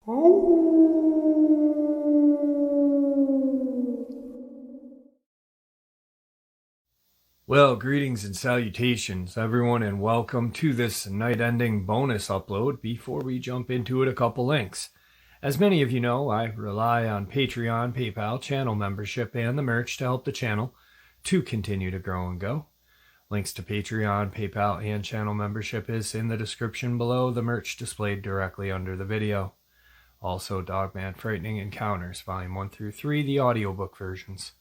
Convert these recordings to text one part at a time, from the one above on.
Well, greetings and salutations, everyone, and welcome to this night-ending bonus upload. Before we jump into it, a couple links. As many of you know, I rely on Patreon, PayPal, channel membership, and the merch to help the channel to continue to grow and go. Links to Patreon, PayPal, and channel membership is in the description below, the merch displayed directly under the video. Also, Dogman Frightening Encounters, Volume 1 through 3, the audiobook versions.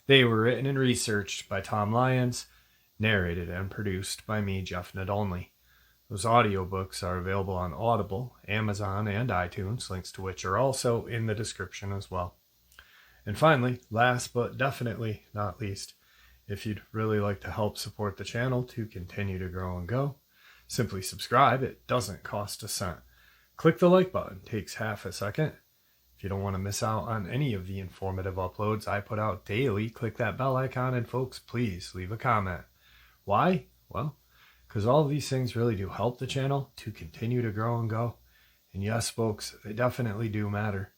They were written and researched by Tom Lyons, narrated and produced by me, Jeff Nadolny. Those audiobooks are available on Audible, Amazon, and iTunes, links to which are also in the description as well. And finally, last but definitely not least, if you'd really like to help support the channel to continue to grow and go, simply subscribe. It doesn't cost a cent. Click the like button. It takes half a second. If you don't want to miss out on any of the informative uploads I put out daily, click that bell icon, and folks, please leave a comment. Why? Well, because all of these things really do help the channel to continue to grow and go. And yes, folks, they definitely do matter.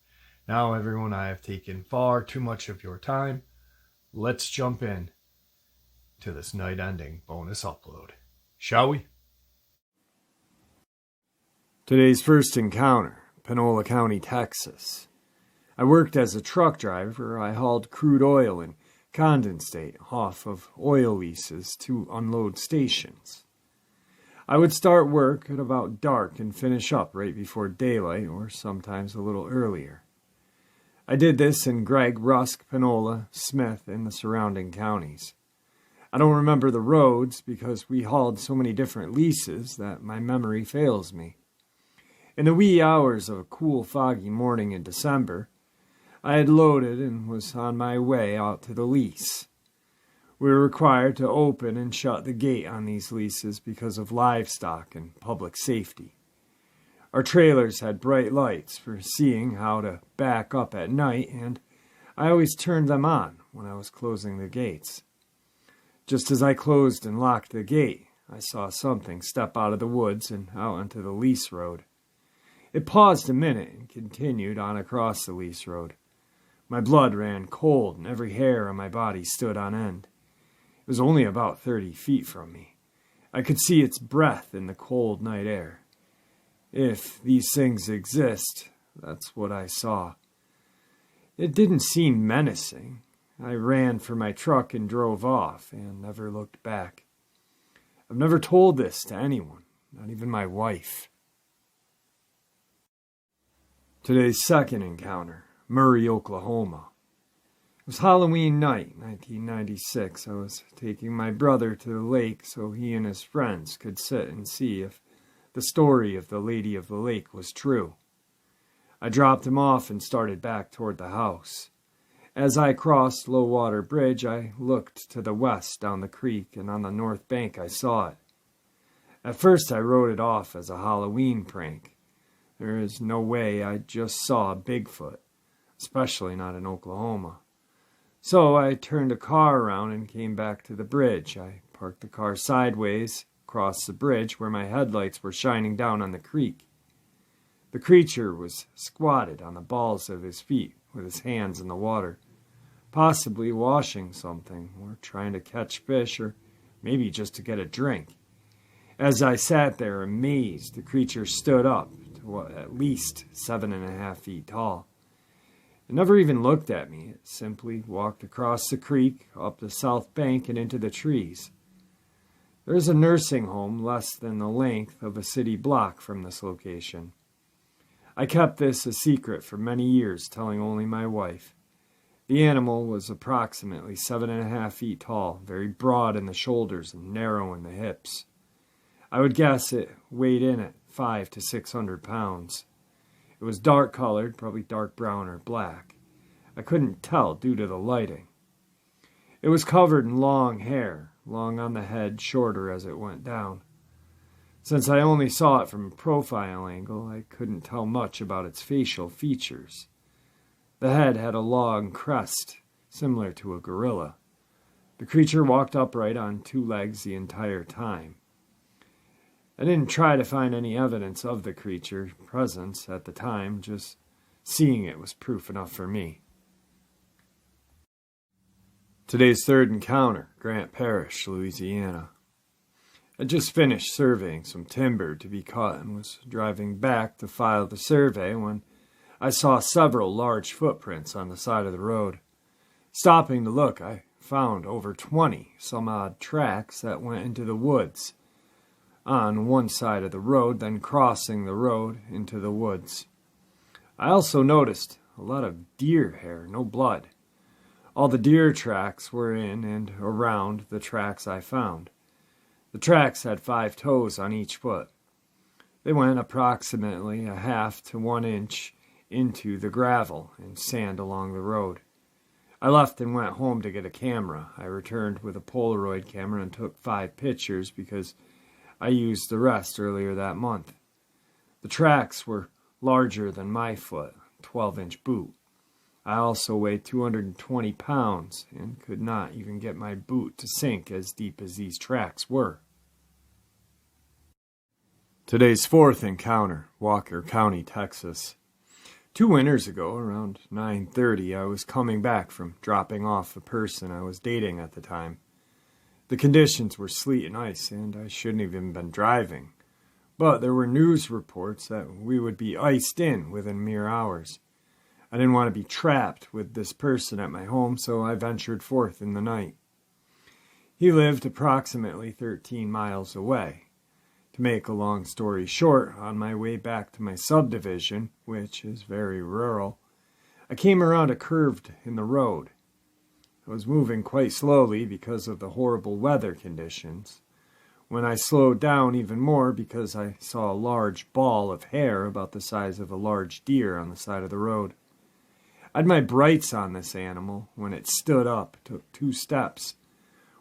Now, everyone, I have taken far too much of your time. Let's jump in to this night-ending bonus upload, shall we? Today's first encounter, Penola County, Texas. I worked as a truck driver. I hauled crude oil and condensate off of oil leases to unload stations. I would start work at about dark and finish up right before daylight, or sometimes a little earlier. I did this in Gregg, Rusk, Penola, Smith, and the surrounding counties. I don't remember the roads because we hauled so many different leases that my memory fails me. In the wee hours of a cool, foggy morning in December, I had loaded and was on my way out to the lease. We were required to open and shut the gate on these leases because of livestock and public safety. Our trailers had bright lights for seeing how to back up at night, and I always turned them on when I was closing the gates. Just as I closed and locked the gate, I saw something step out of the woods and out onto the lease road. It paused a minute and continued on across the lease road. My blood ran cold and every hair on my body stood on end. It was only about 30 feet from me. I could see its breath in the cold night air. If these things exist, that's what I saw. It didn't seem menacing. I ran for my truck and drove off and never looked back. I've never told this to anyone, not even my wife. Today's second encounter, Murray, Oklahoma. It was Halloween night, 1996. I was taking my brother to the lake so he and his friends could sit and see if the story of the Lady of the Lake was true. I dropped him off and started back toward the house. As I crossed Low Water Bridge, I looked to the west down the creek, and on the north bank I saw it. At first I wrote it off as a Halloween prank. There is no way I just saw Bigfoot, especially not in Oklahoma. So I turned a car around and came back to the bridge. I parked the car sideways across the bridge where my headlights were shining down on the creek. The creature was squatted on the balls of his feet with his hands in the water, possibly washing something or trying to catch fish or maybe just to get a drink. As I sat there amazed, the creature stood up to at least 7.5 feet tall. It never even looked at me. It simply walked across the creek, up the south bank, and into the trees. There is a nursing home less than the length of a city block from this location. I kept this a secret for many years, telling only my wife. The animal was approximately 7.5 feet tall, very broad in the shoulders and narrow in the hips. I would guess it weighed in at 500 to 600 pounds. It was dark-colored, probably dark brown or black. I couldn't tell due to the lighting. It was covered in long hair, long on the head, shorter as it went down. Since I only saw it from a profile angle, I couldn't tell much about its facial features. The head had a long crest, similar to a gorilla. The creature walked upright on two legs the entire time. I didn't try to find any evidence of the creature's presence at the time, just seeing it was proof enough for me. Today's third encounter, Grant Parish, Louisiana. I just finished surveying some timber to be cut and was driving back to file the survey when I saw several large footprints on the side of the road. Stopping to look, I found over 20 some odd tracks that went into the woods on one side of the road, then crossing the road into the woods. I also noticed a lot of deer hair, no blood. All the deer tracks were in and around the tracks I found. The tracks had 5 toes on each foot. They went approximately a half to 1 inch into the gravel and sand along the road. I left and went home to get a camera. I returned with a Polaroid camera and took 5 pictures because I used the rest earlier that month. The tracks were larger than my foot, 12-inch boot. I also weighed 220 pounds and could not even get my boot to sink as deep as these tracks were. Today's fourth encounter, Walker County, Texas. 2 winters ago, around 9:30, I was coming back from dropping off a person I was dating at the time. The conditions were sleet and ice, and I shouldn't have even been driving. But there were news reports that we would be iced in within mere hours. I didn't want to be trapped with this person at my home, so I ventured forth in the night. He lived approximately 13 miles away. To make a long story short, on my way back to my subdivision, which is very rural, I came around a curve in the road. I was moving quite slowly because of the horrible weather conditions. When I slowed down even more because I saw a large ball of hair about the size of a large deer on the side of the road. I had my brights on this animal when it stood up, took 2 steps,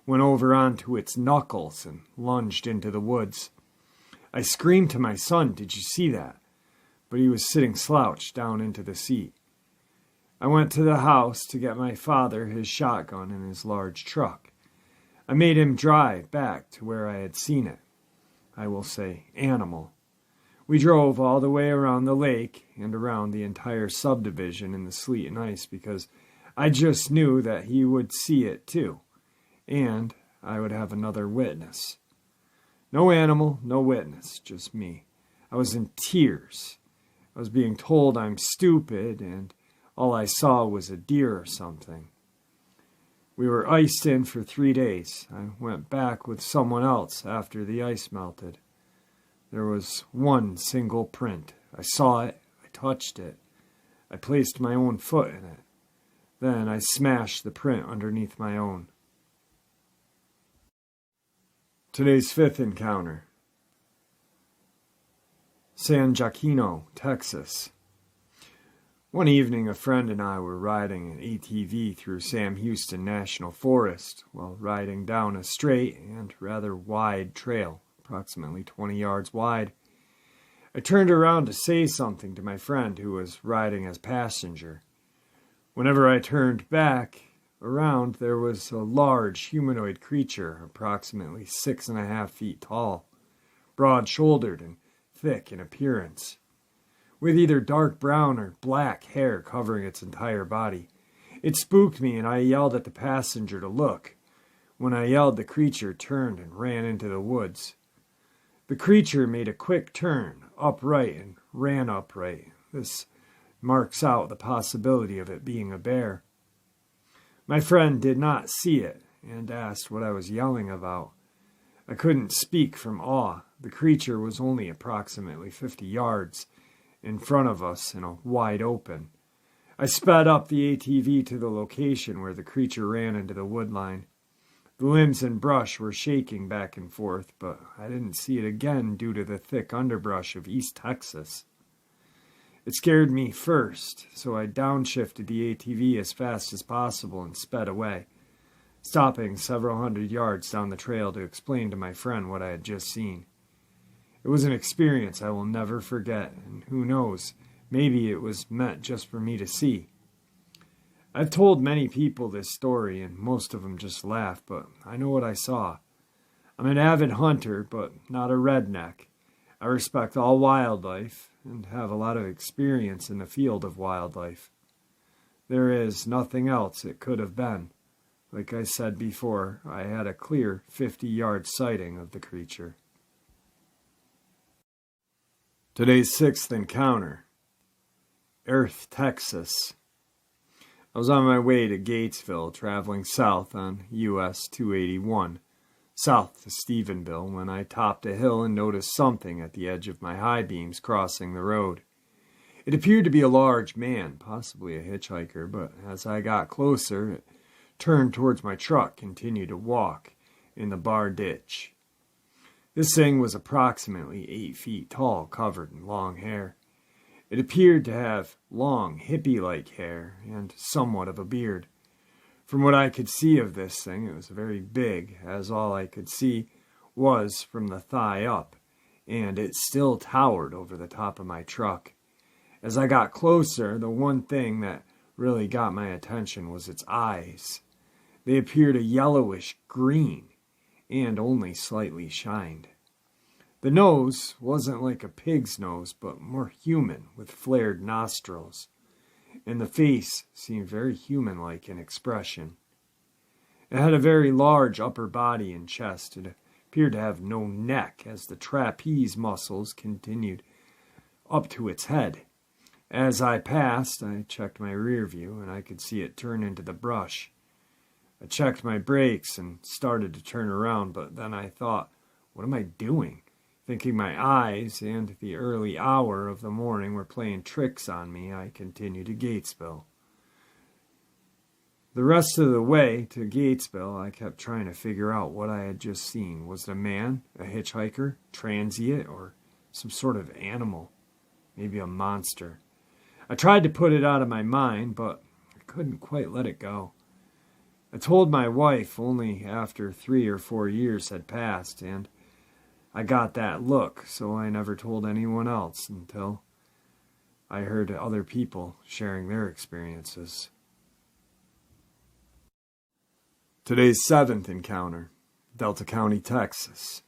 went over onto its knuckles and lunged into the woods. I screamed to my son, "Did you see that?" But he was sitting slouched down into the seat. I went to the house to get my father his shotgun and his large truck. I made him drive back to where I had seen it. I will say animal. We drove all the way around the lake and around the entire subdivision in the sleet and ice because I just knew that he would see it too, and I would have another witness. No animal, no witness, just me. I was in tears. I was being told I'm stupid, and all I saw was a deer or something. We were iced in for 3 days. I went back with someone else after the ice melted. There was 1 single print. I saw it, I touched it, I placed my own foot in it. Then I smashed the print underneath my own. Today's 5th encounter, San Jacinto, Texas. One evening, a friend and I were riding an ATV through Sam Houston National Forest while riding down a straight and rather wide trail, approximately 20 yards wide. I turned around to say something to my friend who was riding as passenger. Whenever I turned back around, there was a large humanoid creature, approximately 6.5 feet tall, broad-shouldered and thick in appearance, with either dark brown or black hair covering its entire body. It spooked me, and I yelled at the passenger to look. When I yelled, the creature turned and ran into the woods. The creature made a quick turn, upright, and ran upright. This marks out the possibility of it being a bear. My friend did not see it, and asked what I was yelling about. I couldn't speak from awe. The creature was only approximately 50 yards in front of us in a wide open. I sped up the ATV to the location where the creature ran into the woodline. The limbs and brush were shaking back and forth, but I didn't see it again due to the thick underbrush of East Texas. It scared me first, so I downshifted the ATV as fast as possible and sped away, stopping several hundred yards down the trail to explain to my friend what I had just seen. It was an experience I will never forget, and who knows, maybe it was meant just for me to see. I've told many people this story, and most of them just laugh, but I know what I saw. I'm an avid hunter, but not a redneck. I respect all wildlife and have a lot of experience in the field of wildlife. There is nothing else it could have been. Like I said before, I had a clear 50-yard sighting of the creature. Today's sixth encounter. Earth, Texas. I was on my way to Gatesville, traveling south on US 281, south to Stephenville, when I topped a hill and noticed something at the edge of my high beams crossing the road. It appeared to be a large man, possibly a hitchhiker, but as I got closer, it turned towards my truck, continued to walk in the bar ditch. This thing was approximately 8 feet tall, covered in long hair. It appeared to have long, hippie-like hair and somewhat of a beard. From what I could see of this thing, it was very big, as all I could see was from the thigh up, and it still towered over the top of my truck. As I got closer, the one thing that really got my attention was its eyes. They appeared a yellowish green and only slightly shined. The nose wasn't like a pig's nose, but more human, with flared nostrils, and the face seemed very human-like in expression. It had a very large upper body and chest. It appeared to have no neck, as the trapeze muscles continued up to its head. As I passed, I checked my rear view, and I could see it turn into the brush. I checked my brakes and started to turn around, but then I thought, what am I doing? Thinking my eyes and the early hour of the morning were playing tricks on me, I continued to Gatesville. The rest of the way to Gatesville, I kept trying to figure out what I had just seen. Was it a man, a hitchhiker, transient, or some sort of animal? Maybe a monster. I tried to put it out of my mind, but I couldn't quite let it go. I told my wife only after 3 or 4 years had passed, and I got that look, so I never told anyone else until I heard other people sharing their experiences. Today's seventh encounter, Delta County, Texas.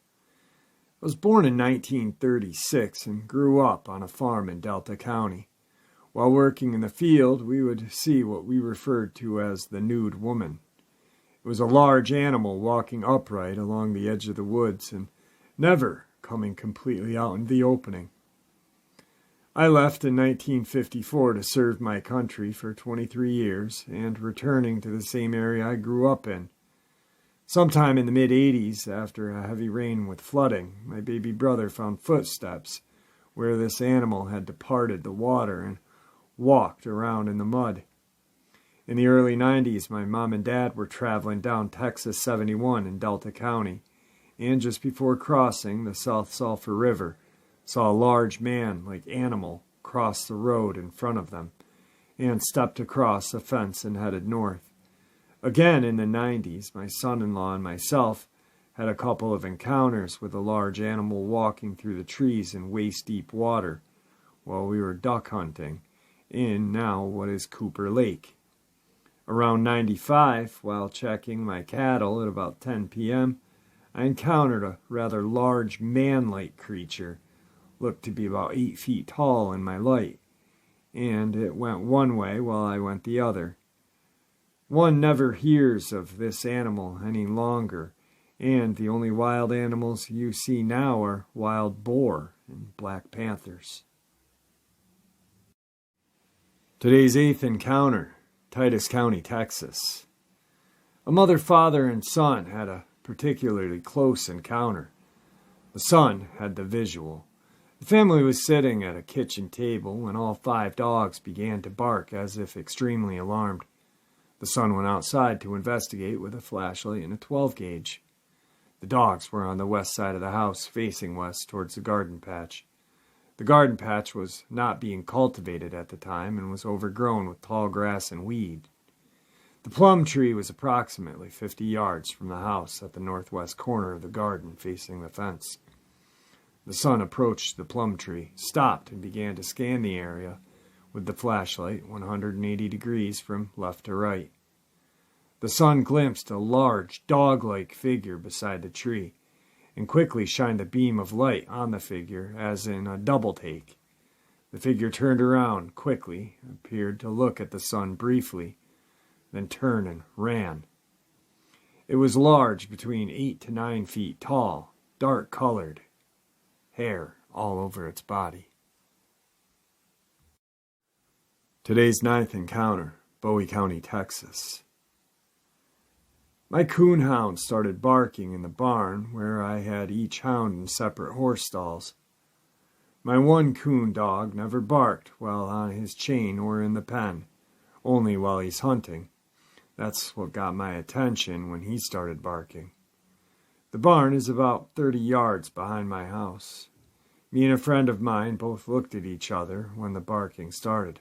I was born in 1936 and grew up on a farm in Delta County. While working in the field, we would see what we referred to as the nude woman. It was a large animal walking upright along the edge of the woods and never coming completely out in the opening. I left in 1954 to serve my country for 23 years and returning to the same area I grew up in. Sometime in the mid-'80s, after a heavy rain with flooding, my baby brother found footsteps where this animal had departed the water and walked around in the mud. In the early 90s, my mom and dad were traveling down Texas 71 in Delta County, and just before crossing the South Sulphur River, saw a large man-like animal cross the road in front of them, and stepped across a fence and headed north. Again in the 90s, my son-in-law and myself had a couple of encounters with a large animal walking through the trees in waist-deep water while we were duck hunting in now what is Cooper Lake. Around 95, while checking my cattle at about 10 p.m., I encountered a rather large man-like creature, looked to be about 8 feet tall in my light, and it went one way while I went the other. One never hears of this animal any longer, and the only wild animals you see now are wild boar and black panthers. Today's eighth encounter, Titus County, Texas. A mother, father, and son had a particularly close encounter. The son had the visual. The family was sitting at a kitchen table when all 5 dogs began to bark as if extremely alarmed. The son went outside to investigate with a flashlight and a 12-gauge. The dogs were on the west side of the house, facing west towards the garden patch. The garden patch was not being cultivated at the time and was overgrown with tall grass and weed. The plum tree was approximately 50 yards from the house at the northwest corner of the garden facing the fence. The son approached the plum tree, stopped, and began to scan the area with the flashlight 180 degrees from left to right. The son glimpsed a large, dog-like figure beside the tree and quickly shined the beam of light on the figure, as in a double take. The figure turned around quickly, appeared to look at the sun briefly, then turned and ran. It was large, between 8 to 9 feet tall, dark-colored, hair all over its body. Today's 9th encounter, Bowie County, Texas. My coon hound started barking in the barn where I had each hound in separate horse stalls. My one coon dog never barked while on his chain or in the pen, only while he's hunting. That's what got my attention when he started barking. The barn is about 30 yards behind my house. Me and a friend of mine both looked at each other when the barking started.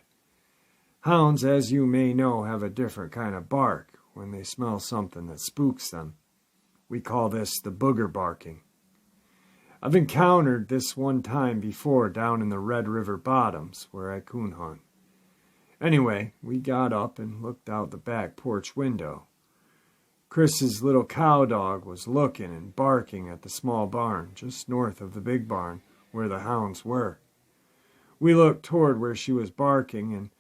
Hounds, as you may know, have a different kind of bark when they smell something that spooks them. We call this the booger barking. I've encountered this one time before down in the Red River bottoms where I coon hunt. Anyway, we got up and looked out the back porch window. Chris's little cow dog was looking and barking at the small barn just north of the big barn where the hounds were. We looked toward where she was barking, and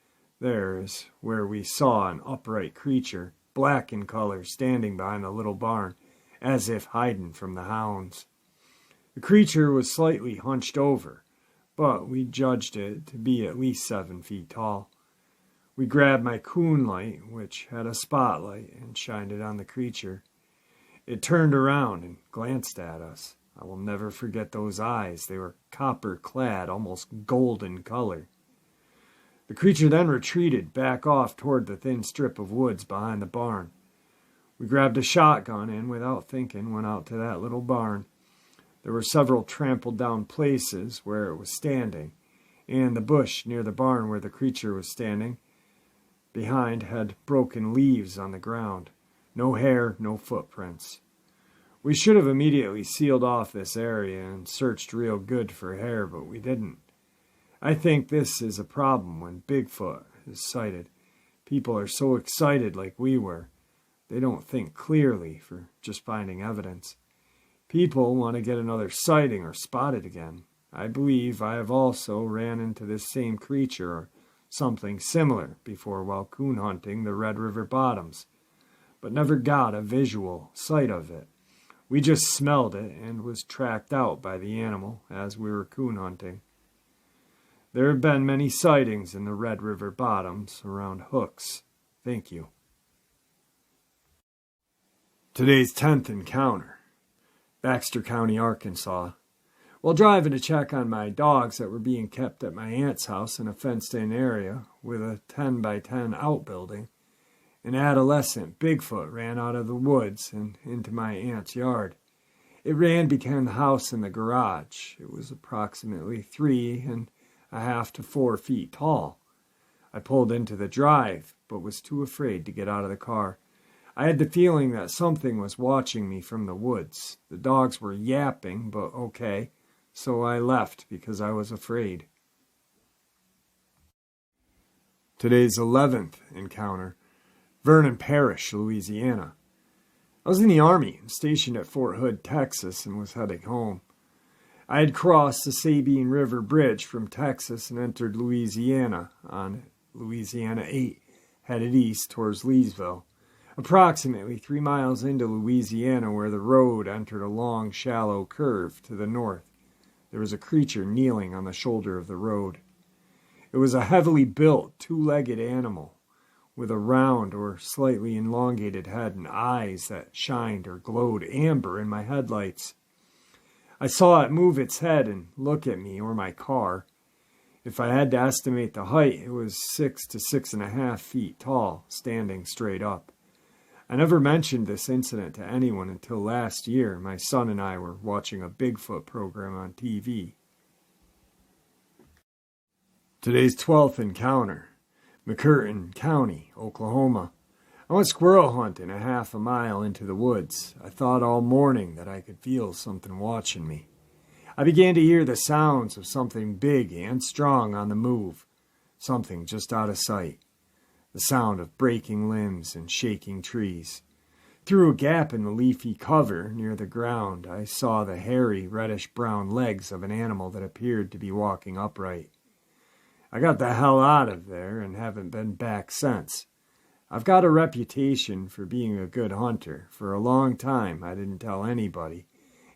there is where we saw an upright creature, black in color, standing behind the little barn, as if hiding from the hounds. The creature was slightly hunched over, but we judged it to be at least 7 feet tall. We grabbed my coon light, which had a spotlight, and shined it on the creature. It turned around and glanced at us. I will never forget those eyes. They were copper-clad, almost golden color. The creature then retreated back off toward the thin strip of woods behind the barn. We grabbed a shotgun and, without thinking, went out to that little barn. There were several trampled down places where it was standing, and the bush near the barn where the creature was standing behind had broken leaves on the ground. No hair, no footprints. We should have immediately sealed off this area and searched real good for hair, but we didn't. I think this is a problem when Bigfoot is sighted. People are so excited like we were. They don't think clearly for just finding evidence. People want to get another sighting or spot it again. I believe I have also ran into this same creature or something similar before while coon hunting the Red River bottoms, but never got a visual sight of it. We just smelled it and was tracked out by the animal as we were coon hunting. There have been many sightings in the Red River bottoms around Hooks. Thank you. Today's 10th encounter. Baxter County, Arkansas. While driving to check on my dogs that were being kept at my aunt's house in a fenced-in area with a 10-by-10 outbuilding, an adolescent Bigfoot ran out of the woods and into my aunt's yard. It ran behind the house and the garage. It was approximately 3.5 to 4 feet tall. I pulled into the drive, but was too afraid to get out of the car. I had the feeling that something was watching me from the woods. The dogs were yapping, but okay, so I left because I was afraid. Today's 11th encounter, Vernon Parish, Louisiana. I was in the Army, stationed at Fort Hood, Texas, and was heading home. I had crossed the Sabine River Bridge from Texas and entered Louisiana on Louisiana 8, headed east towards Leesville. Approximately 3 miles into Louisiana, where the road entered a long, shallow curve to the north, there was a creature kneeling on the shoulder of the road. It was a heavily built, two-legged animal, with a round or slightly elongated head and eyes that shined or glowed amber in my headlights. I saw it move its head and look at me or my car. If I had to estimate the height, it was 6 to 6.5 feet tall, standing straight up. I never mentioned this incident to anyone until last year. My son and I were watching a Bigfoot program on TV. Today's 12th encounter, McCurtain County, Oklahoma. I went squirrel hunting a half a mile into the woods. I thought all morning that I could feel something watching me. I began to hear the sounds of something big and strong on the move, something just out of sight. The sound of breaking limbs and shaking trees. Through a gap in the leafy cover near the ground, I saw the hairy, reddish-brown legs of an animal that appeared to be walking upright. I got the hell out of there and haven't been back since. I've got a reputation for being a good hunter. For a long time, I didn't tell anybody,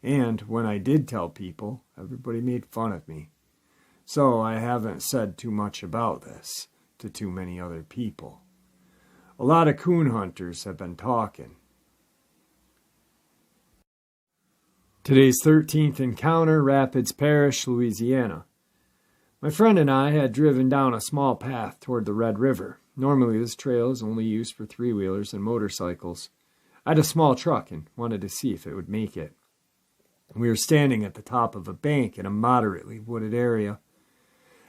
and when I did tell people, everybody made fun of me. So I haven't said too much about this to too many other people. A lot of coon hunters have been talking. Today's 13th encounter, Rapids Parish, Louisiana. My friend and I had driven down a small path toward the Red River. Normally this trail is only used for three-wheelers and motorcycles. I had a small truck and wanted to see if it would make it. We were standing at the top of a bank in a moderately wooded area.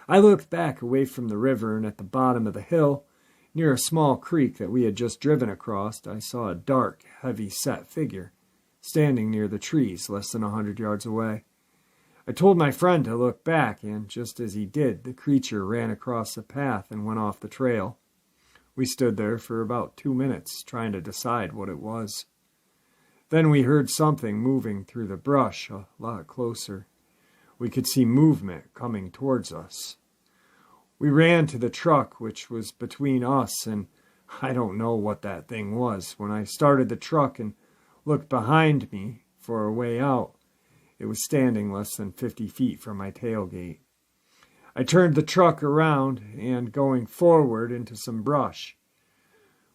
I looked back away from the river, and at the bottom of the hill, near a small creek that we had just driven across, I saw a dark, heavy-set figure standing near the trees less than 100 yards away. I told my friend to look back, and just as he did, the creature ran across the path and went off the trail. We stood there for about 2 minutes, trying to decide what it was. Then we heard something moving through the brush a lot closer. We could see movement coming towards us. We ran to the truck, which was between us, and I don't know what that thing was. When I started the truck and looked behind me for a way out, it was standing less than 50 feet from my tailgate. I turned the truck around and going forward into some brush.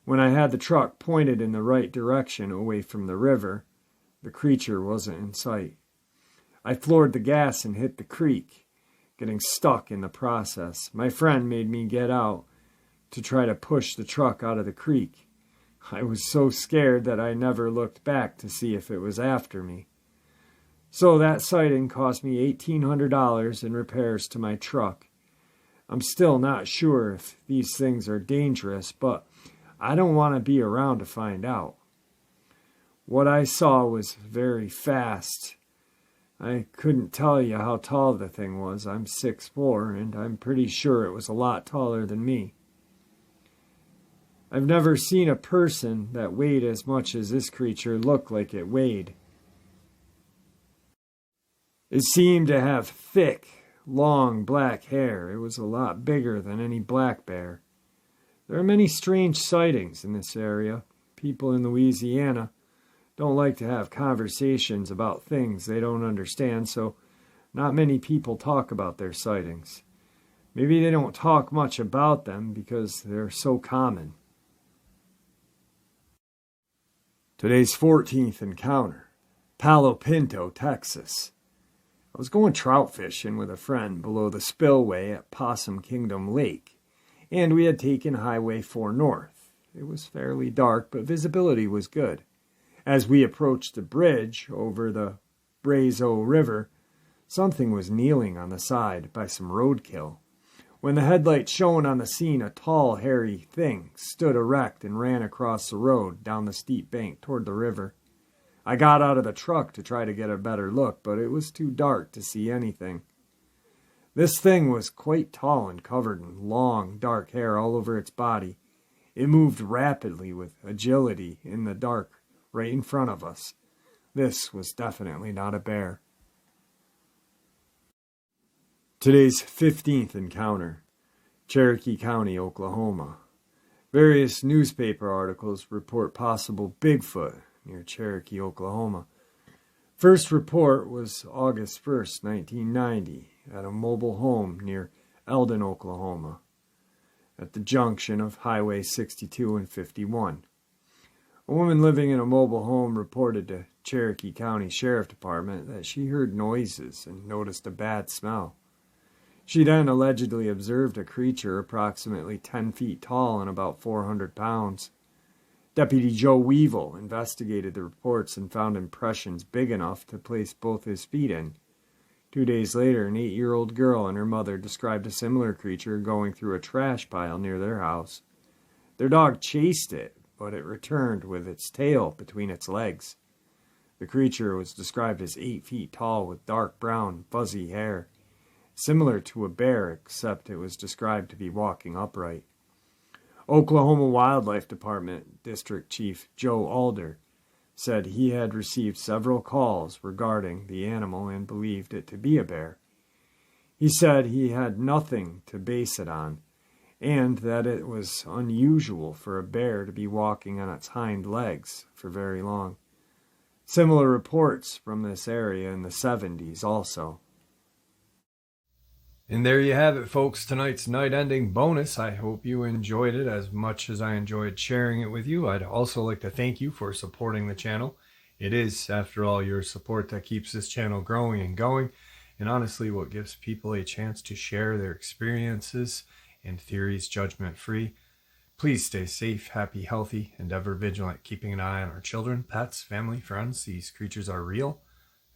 When I had the truck pointed in the right direction away from the river, the creature wasn't in sight. I floored the gas and hit the creek, getting stuck in the process. My friend made me get out to try to push the truck out of the creek. I was so scared that I never looked back to see if it was after me. So that sighting cost me $1,800 in repairs to my truck. I'm still not sure if these things are dangerous, but I don't want to be around to find out. What I saw was very fast. I couldn't tell you how tall the thing was. I'm 6'4", and I'm pretty sure it was a lot taller than me. I've never seen a person that weighed as much as this creature look like it weighed. It seemed to have thick, long black hair. It was a lot bigger than any black bear. There are many strange sightings in this area. People in Louisiana don't like to have conversations about things they don't understand, so not many people talk about their sightings. Maybe they don't talk much about them because they're so common. Today's 14th encounter, Palo Pinto, Texas. I was going trout fishing with a friend below the spillway at Possum Kingdom Lake, and we had taken Highway 4 north. It was fairly dark, but visibility was good. As we approached the bridge over the Brazo River, something was kneeling on the side by some roadkill. When the headlights shone on the scene, a tall, hairy thing stood erect and ran across the road down the steep bank toward the river. I got out of the truck to try to get a better look, but it was too dark to see anything. This thing was quite tall and covered in long, dark hair all over its body. It moved rapidly with agility in the dark right in front of us. This was definitely not a bear. Today's 15th encounter, Cherokee County, Oklahoma. Various newspaper articles report possible Bigfoot near Cherokee, Oklahoma. First report was August 1st, 1990, at a mobile home near Eldon, Oklahoma, at the junction of Highway 62 and 51. A woman living in a mobile home reported to Cherokee County Sheriff Department that she heard noises and noticed a bad smell. She then allegedly observed a creature approximately 10 feet tall and about 400 pounds. Deputy Joe Weevil investigated the reports and found impressions big enough to place both his feet in. 2 days later, an 8-year-old girl and her mother described a similar creature going through a trash pile near their house. Their dog chased it, but it returned with its tail between its legs. The creature was described as 8 feet tall with dark brown, fuzzy hair, similar to a bear, except it was described to be walking upright. Oklahoma Wildlife Department District Chief Joe Alder said he had received several calls regarding the animal and believed it to be a bear. He said he had nothing to base it on, and that it was unusual for a bear to be walking on its hind legs for very long. Similar reports from this area in the 70s also. And there you have it, folks, tonight's night-ending bonus. I hope you enjoyed it as much as I enjoyed sharing it with you. I'd also like to thank you for supporting the channel. It is, after all, your support that keeps this channel growing and going, and honestly what gives people a chance to share their experiences and theories judgment-free. Please stay safe, happy, healthy, and ever vigilant, keeping an eye on our children, pets, family, friends. These creatures are real.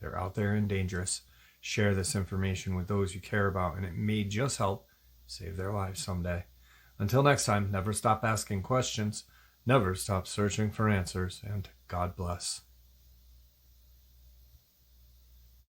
They're out there and dangerous. Share this information with those you care about, and it may just help save their lives someday. Until next time, never stop asking questions, never stop searching for answers, and God bless.